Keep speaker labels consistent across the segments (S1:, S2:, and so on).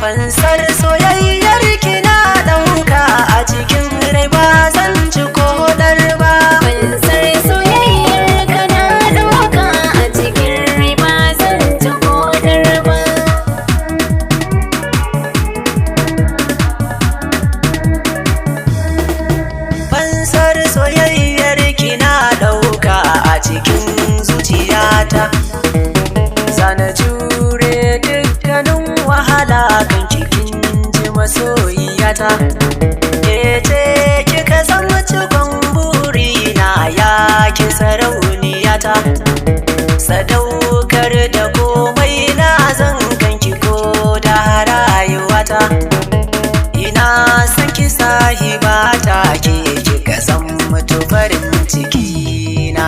S1: fansar soyayyar ki na ɗauka a cikin rai ba zan ci kodar ba.
S2: Fansar soyayyar ka na ɗauka a cikin rai ba zan ci kodar ba.
S1: Fansar soyayyar ki na ɗauka a cikin zuciyata, zana jure dukkanin wahala kan cikin ji masoyiyata. Ke ce kika zama cikon burina ya ki sarauniyata, sadaukar da komai na zan kanki ko da rayuwata. Ina son ki sahibata, ke kika zama farin cikina.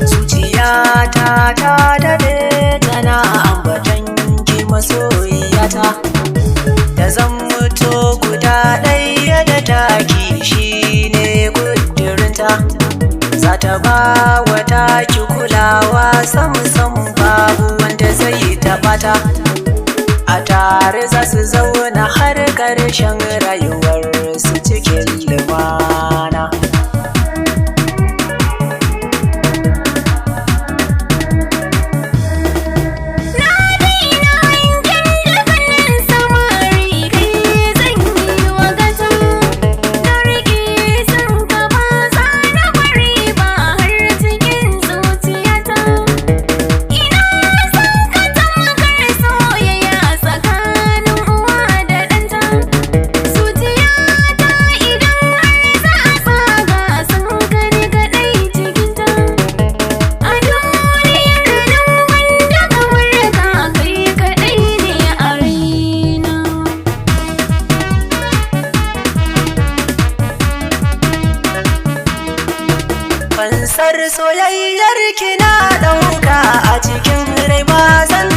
S1: Zuciyata ta dade tana ambatan ki masoyiyata, da zan mutu guda ɗaya da taki shine kudurinta. Za ta ba wa taki kulawa sam babu wanda zai taɓa ta. A tare za su zauna har ƙarshen rayuwarsu cikin lumana. Fansar soyayyar ki na ɗauka a cikin rai ba zan